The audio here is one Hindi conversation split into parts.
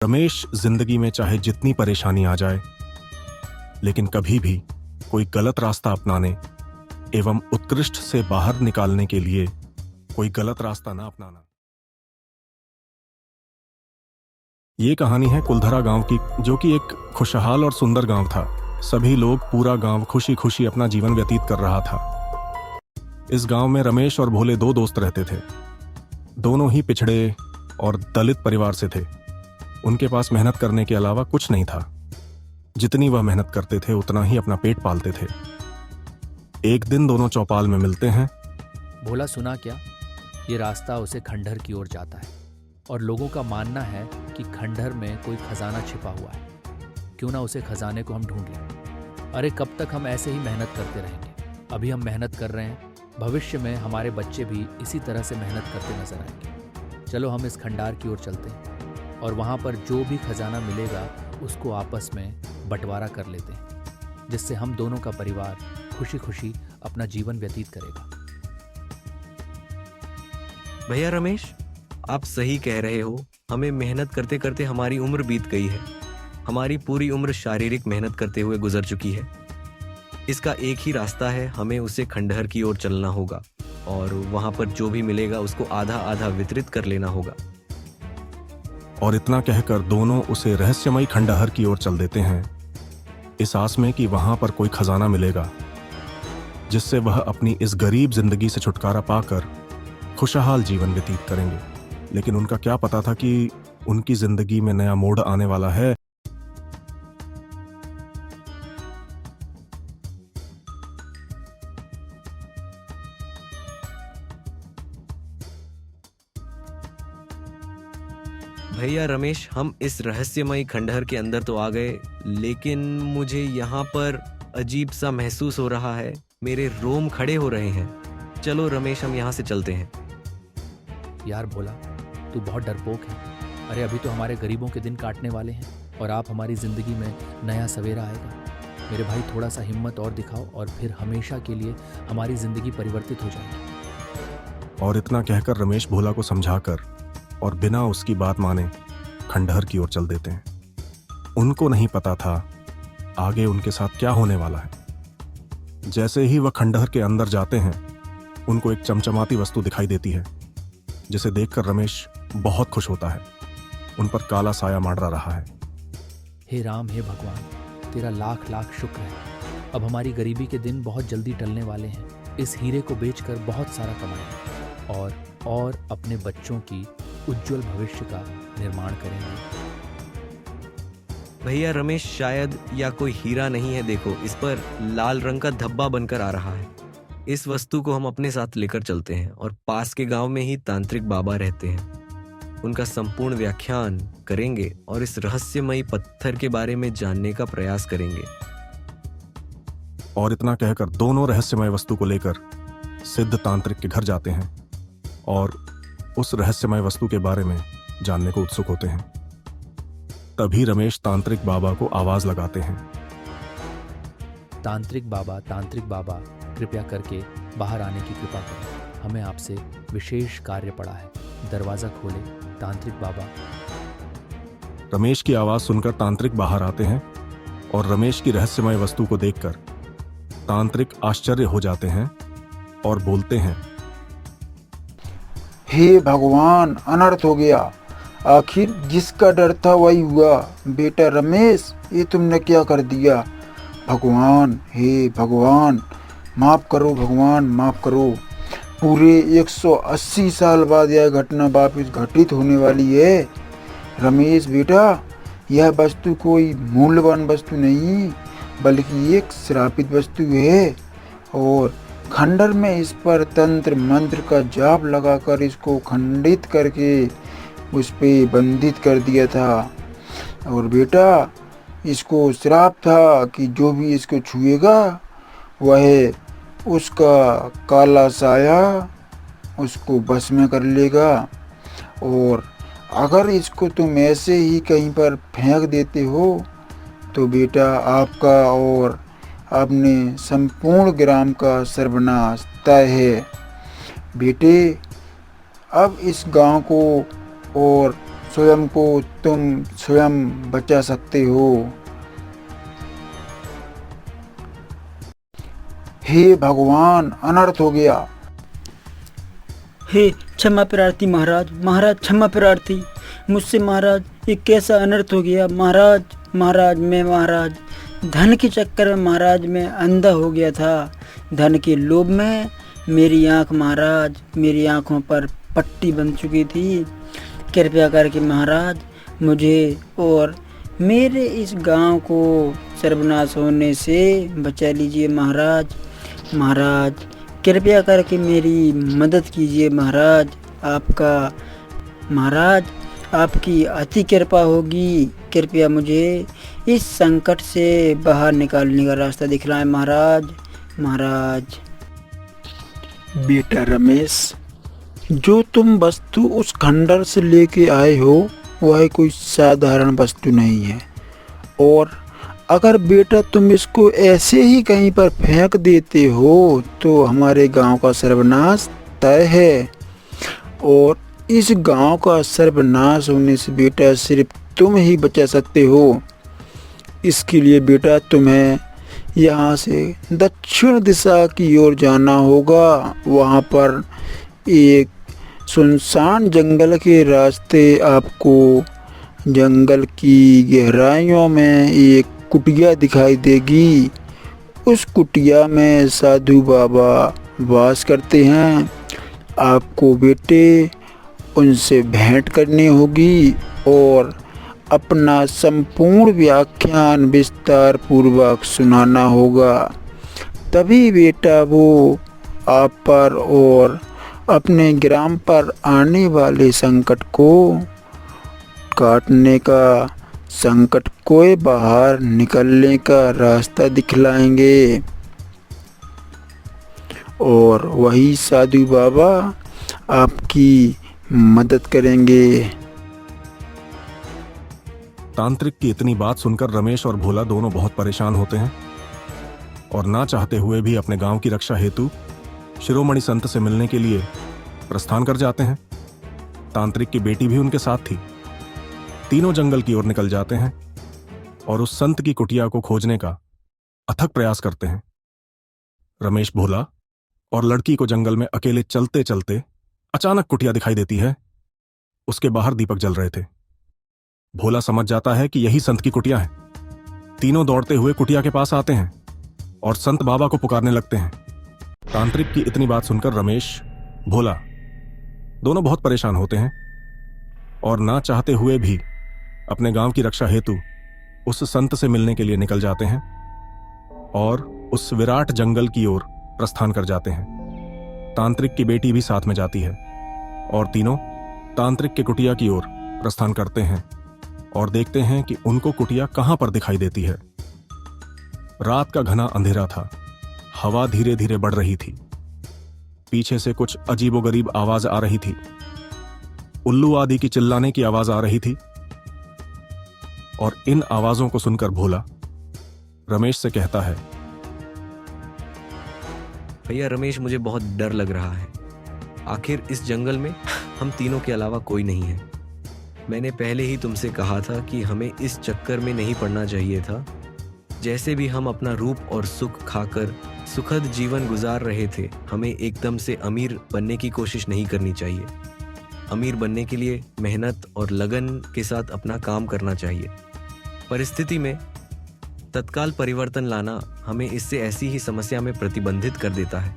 रमेश जिंदगी में चाहे जितनी परेशानी आ जाए, लेकिन कभी भी कोई गलत रास्ता अपनाने एवं उत्कृष्ट से बाहर निकालने के लिए कोई गलत रास्ता ना अपनाना। ये कहानी है कुलधरा गांव की, जो कि एक खुशहाल और सुंदर गांव था। सभी लोग, पूरा गांव खुशी खुशी अपना जीवन व्यतीत कर रहा था। इस गांव में रमेश और भोले दो दोस्त रहते थे। दोनों ही पिछड़े और दलित परिवार से थे। उनके पास मेहनत करने के अलावा कुछ नहीं था। जितनी वह मेहनत करते थे उतना ही अपना पेट पालते थे। एक दिन दोनों चौपाल में मिलते हैं। भोला, सुना क्या? ये रास्ता उसे खंडहर की ओर जाता है और लोगों का मानना है कि खंडहर में कोई खजाना छिपा हुआ है। क्यों ना उसे खजाने को हम ढूंढ लें। अरे कब तक हम ऐसे ही मेहनत करते रहेंगे? अभी हम मेहनत कर रहे हैं, भविष्य में हमारे बच्चे भी इसी तरह से मेहनत करते नजर आएंगे। चलो हम इस खंडहर की ओर चलते हैं और वहाँ पर जो भी खजाना मिलेगा उसको आपस में बंटवारा कर लेते हैं, जिससे हम दोनों का परिवार खुशी खुशी अपना जीवन व्यतीत करेगा। भैया रमेश, आप सही कह रहे हो। हमें मेहनत करते करते हमारी उम्र बीत गई है। हमारी पूरी उम्र शारीरिक मेहनत करते हुए गुजर चुकी है। इसका एक ही रास्ता है, हमें उसे खंडहर की ओर चलना होगा और वहां पर जो भी मिलेगा उसको आधा आधा वितरित कर लेना होगा। और इतना कहकर दोनों उसे रहस्यमयी खंडहर की ओर चल देते हैं, इस आस में कि वहां पर कोई खजाना मिलेगा जिससे वह अपनी इस गरीब जिंदगी से छुटकारा पाकर खुशहाल जीवन व्यतीत करेंगे। लेकिन उनका क्या पता था कि उनकी जिंदगी में नया मोड़ आने वाला है। भैया रमेश, हम इस रहस्यमयी खंडहर के अंदर तो आ गए, लेकिन मुझे यहाँ पर अजीब सा महसूस हो रहा है। मेरे रोम खड़े हो रहे हैं। चलो रमेश, हम यहाँ से चलते हैं। यार भोला, तू बहुत डरपोक है। अरे अभी तो हमारे गरीबों के दिन काटने वाले हैं और आप हमारी जिंदगी में नया सवेरा आएगा। मेरे भाई, थोड़ा सा हिम्मत और दिखाओ और फिर हमेशा के लिए हमारी जिंदगी परिवर्तित हो जाएगी। और इतना कहकर रमेश भोला को समझाकर और बिना उसकी बात माने खंडहर की ओर चल देते हैं। उनको नहीं पता था आगे उनके साथ क्या होने वाला है। जैसे ही वह खंडहर के अंदर जाते हैं, उनको एक चमचमाती वस्तु दिखाई देती है, जिसे देखकर रमेश बहुत खुश होता है। उन पर काला साया मंडरा रहा है। हे राम, हे भगवान, तेरा लाख लाख शुक्र है। अब हमारी गरीबी के दिन बहुत जल्दी टलने वाले हैं। इस हीरे को बेचकर बहुत सारा कमाएंगे और अपने बच्चों की उज्जवल भविष्य का निर्माण करेंगे। भैया रमेश, शायद या कोई हीरा नहीं है। देखो, इस पर लाल रंग का धब्बा बनकर आ रहा है। इस वस्तु को हम अपने साथ लेकर चलते हैं और पास के गांव में ही तांत्रिक बाबा रहते हैं। उनका संपूर्ण व्याख्यान करेंगे और इस रहस्यमयी पत्थर के बारे में जानने का प्रयास करेंगे। और इतना कहकर दोनों रहस्यमय वस्तु को लेकर सिद्ध तांत्रिक के घर जाते हैं और उस रहस्यमय वस्तु के बारे में जानने को उत्सुक होते हैं। तभी रमेश तांत्रिक बाबा को आवाज लगाते हैं। तांत्रिक बाबा, कृपया करके बाहर आने की कृपा करें। हमें आपसे विशेष कार्य पड़ा है। दरवाजा खोले तांत्रिक बाबा। रमेश की आवाज सुनकर तांत्रिक बाहर आते हैं और रमेश की रहस्यमय वस्तु को देखकर तांत्रिक आश्चर्य हो जाते हैं और बोलते हैं, हे भगवान, अनर्थ हो गया। आखिर जिसका डर था वही हुआ। बेटा रमेश, ये तुमने क्या कर दिया? भगवान, हे भगवान, माफ करो भगवान, माफ करो। पूरे 180 साल बाद यह घटना वापिस घटित होने वाली है। रमेश बेटा, यह वस्तु कोई मूल्यवान वस्तु नहीं, बल्कि एक श्रापित वस्तु है और खंडहर में इस पर तंत्र मंत्र का जाप लगाकर इसको खंडित करके उस पे बंधित कर दिया था। और बेटा, इसको श्राप था कि जो भी इसको छुएगा वह उसका काला साया उसको बस में कर लेगा। और अगर इसको तुम ऐसे ही कहीं पर फेंक देते हो तो बेटा, आपका और अपने संपूर्ण ग्राम का सर्वनाश तय है। बेटे, अब इस गांव को और स्वयं को तुम स्वयं बचा सकते हो। हे भगवान, अनर्थ हो गया। हे क्षमा प्रार्थी महाराज, महाराज क्षमा प्रार्थी, मुझसे महाराज ये कैसा अनर्थ हो गया। महाराज महाराज धन के चक्कर में महाराज मैं अंधा हो गया था। धन के लोभ में मेरी आँख महाराज, मेरी आँखों पर पट्टी बन चुकी थी। कृपया करके महाराज मुझे और मेरे इस गांव को सर्वनाश होने से बचा लीजिए महाराज। महाराज कृपया करके मेरी मदद कीजिए महाराज। महाराज आपकी अति कृपा होगी। कृपया मुझे इस संकट से बाहर निकालने का रास्ता दिखलाएं महाराज। बेटा रमेश, जो तुम वस्तु उस खंडर से लेके आए हो वह कोई साधारण वस्तु नहीं है, और अगर बेटा तुम इसको ऐसे ही कहीं पर फेंक देते हो तो हमारे गांव का सर्वनाश तय है। और इस गांव का सर्वनाश होने से बेटा सिर्फ तुम ही बचा सकते हो। इसके लिए बेटा तुम्हें यहाँ से दक्षिण दिशा की ओर जाना होगा। वहाँ पर एक सुनसान जंगल के रास्ते आपको जंगल की गहराइयों में एक कुटिया दिखाई देगी। उस कुटिया में साधु बाबा वास करते हैं। आपको बेटे उनसे भेंट करनी होगी और अपना संपूर्ण व्याख्यान विस्तार पूर्वक सुनाना होगा। तभी बेटा वो आप पर और अपने ग्राम पर आने वाले संकट को काटने का, संकट को बाहर निकलने का रास्ता दिखलाएंगे। और वही साधु बाबा आपकी मदद करेंगे। तांत्रिक की इतनी बात सुनकर रमेश और भोला दोनों बहुत परेशान होते हैं और ना चाहते हुए भी अपने गांव की रक्षा हेतु शिरोमणि संत से मिलने के लिए प्रस्थान कर जाते हैं। तांत्रिक की बेटी भी उनके साथ थी। तीनों जंगल की ओर निकल जाते हैं और उस संत की कुटिया को खोजने का अथक प्रयास करते हैं। रमेश, भोला और लड़की को जंगल में अकेले चलते चलते अचानक कुटिया दिखाई देती है। उसके बाहर दीपक जल रहे थे। भोला समझ जाता है कि यही संत की कुटिया है। तीनों दौड़ते हुए कुटिया के पास आते हैं और संत बाबा को पुकारने लगते हैं। तांत्रिक की इतनी बात सुनकर रमेश, भोला दोनों बहुत परेशान होते हैं और ना चाहते हुए भी अपने गांव की रक्षा हेतु उस संत से मिलने के लिए निकल जाते हैं और उस विराट जंगल की ओर प्रस्थान कर जाते हैं। तांत्रिक की बेटी भी साथ में जाती है और तीनों तांत्रिक के कुटिया की ओर प्रस्थान करते हैं और देखते हैं कि उनको कुटिया कहां पर दिखाई देती है। रात का घना अंधेरा था। हवा धीरे धीरे बढ़ रही थी। पीछे से कुछ अजीबोगरीब आवाज आ रही थी। उल्लू आदि की चिल्लाने की आवाज आ रही थी। और इन आवाजों को सुनकर भोला रमेश से कहता है, भैया रमेश, मुझे बहुत डर लग रहा है। आखिर इस जंगल में हम तीनों के अलावा कोई नहीं है। मैंने पहले ही तुमसे कहा था कि हमें इस चक्कर में नहीं पड़ना चाहिए था। जैसे भी हम अपना रूप और सुख खाकर सुखद जीवन गुजार रहे थे, हमें एकदम से अमीर बनने की कोशिश नहीं करनी चाहिए। अमीर बनने के लिए मेहनत और लगन के साथ अपना काम करना चाहिए। परिस्थिति में तत्काल परिवर्तन लाना हमें इससे ऐसी ही समस्या में प्रतिबंधित कर देता है।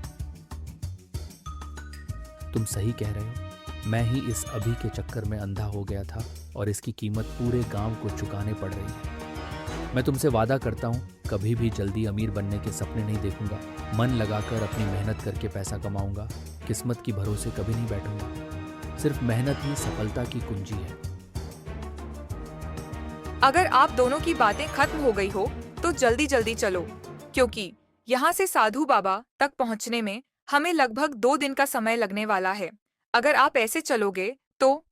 तुम सही कह रहे हो। मैं ही इस अभी के चक्कर में अंधा हो गया था और इसकी कीमत पूरे गांव को चुकाने पड़ रही है। मैं तुमसे वादा करता हूँ, कभी भी जल्दी अमीर बनने के सपने नहीं देखूंगा। मन लगाकर अपनी मेहनत करके पैसा कमाऊंगा। किस्मत की भरोसे कभी नहीं बैठूंगा। सिर्फ मेहनत ही सफलता की कुंजी है। अगर आप दोनों की बातें खत्म हो गई हो तो जल्दी जल्दी चलो, क्योंकि यहाँ से साधु बाबा तक पहुँचने में हमें लगभग 2 दिन का समय लगने वाला है। अगर आप ऐसे चलोगे तो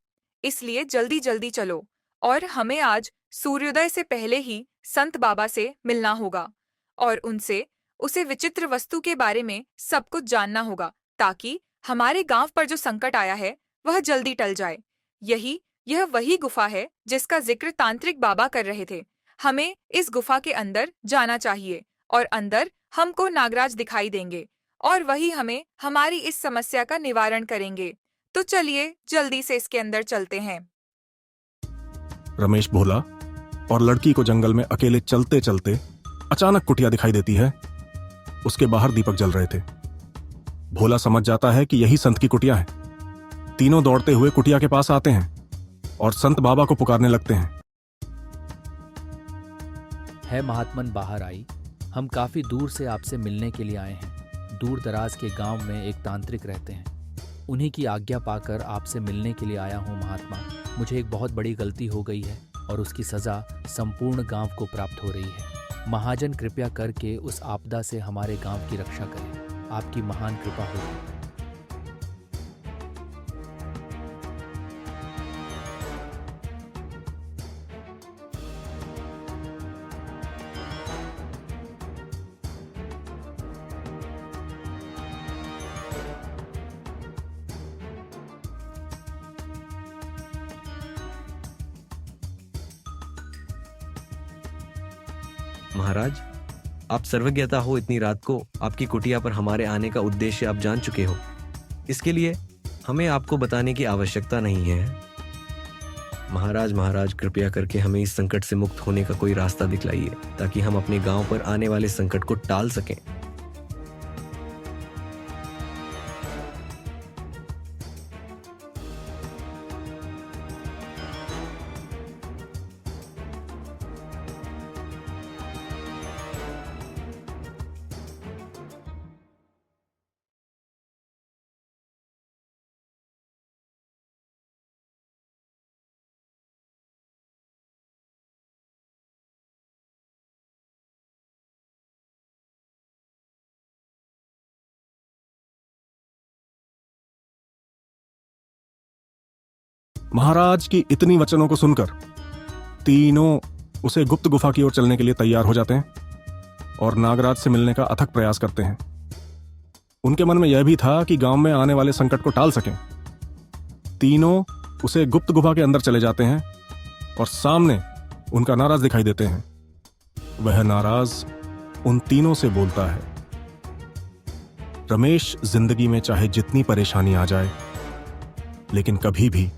इसलिए जल्दी जल्दी चलो। और हमें आज सूर्योदय से पहले ही संत बाबा से मिलना होगा और उनसे उसे विचित्र वस्तु के बारे में सब कुछ जानना होगा, ताकि हमारे गांव पर जो संकट आया है वह जल्दी टल जाए। यही यह वही गुफा है जिसका जिक्र तांत्रिक बाबा कर रहे थे। हमें इस गुफा के अंदर जाना चाहिए और अंदर हमको नागराज दिखाई देंगे और वही हमें हमारी इस समस्या का निवारण करेंगे। तो चलिए जल्दी से इसके अंदर चलते हैं। रमेश बोला और लड़की को जंगल में अकेले चलते चलते अचानक कुटिया दिखाई देती है। उसके बाहर दीपक जल रहे थे। भोला समझ जाता है कि यही संत की कुटिया है। तीनों दौड़ते हुए कुटिया के पास आते हैं और संत बाबा को पुकारने लगते हैं। है महात्मन बाहर आई, हम काफी दूर से आपसे मिलने के लिए आए हैं। दूर दराज के गांव में एक तांत्रिक रहते हैं, उन्हीं की आज्ञा पाकर आपसे मिलने के लिए आया हूं महात्मा। मुझे एक बहुत बड़ी गलती हो गई है और उसकी सजा संपूर्ण गांव को प्राप्त हो रही है। महाजन कृपया करके उस आपदा से हमारे गांव की रक्षा करें, आपकी महान कृपा होगी। महाराज, आप सर्वज्ञता हो, इतनी रात को आपकी कुटिया पर हमारे आने का उद्देश्य आप जान चुके हो। इसके लिए हमें आपको बताने की आवश्यकता नहीं है। महाराज कृपया करके हमें इस संकट से मुक्त होने का कोई रास्ता दिखलाइए ताकि हम अपने गांव पर आने वाले संकट को टाल सकें। महाराज की इतनी वचनों को सुनकर तीनों उसे गुप्त गुफा की ओर चलने के लिए तैयार हो जाते हैं और नागराज से मिलने का अथक प्रयास करते हैं। उनके मन में यह भी था कि गांव में आने वाले संकट को टाल सकें। तीनों उसे गुप्त गुफा के अंदर चले जाते हैं और सामने उनका नाराज दिखाई देते हैं। वह नाराज उन तीनों से बोलता है, रमेश, जिंदगी में चाहे जितनी परेशानी आ जाए, लेकिन कभी भी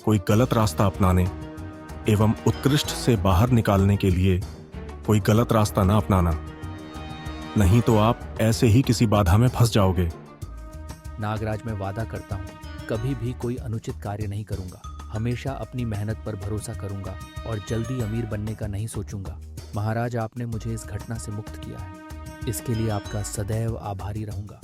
कोई गलत रास्ता अपनाने एवं उत्कृष्ट से बाहर निकालने के लिए कोई गलत रास्ता ना अपनाना, नहीं तो आप ऐसे ही किसी बाधा में फंस जाओगे। नागराज, मैं वादा करता हूँ कभी भी कोई अनुचित कार्य नहीं करूँगा। हमेशा अपनी मेहनत पर भरोसा करूँगा और जल्दी अमीर बनने का नहीं सोचूंगा। महाराज, आपने मुझे इस घटना से मुक्त किया है, इसके लिए आपका सदैव आभारी रहूँगा।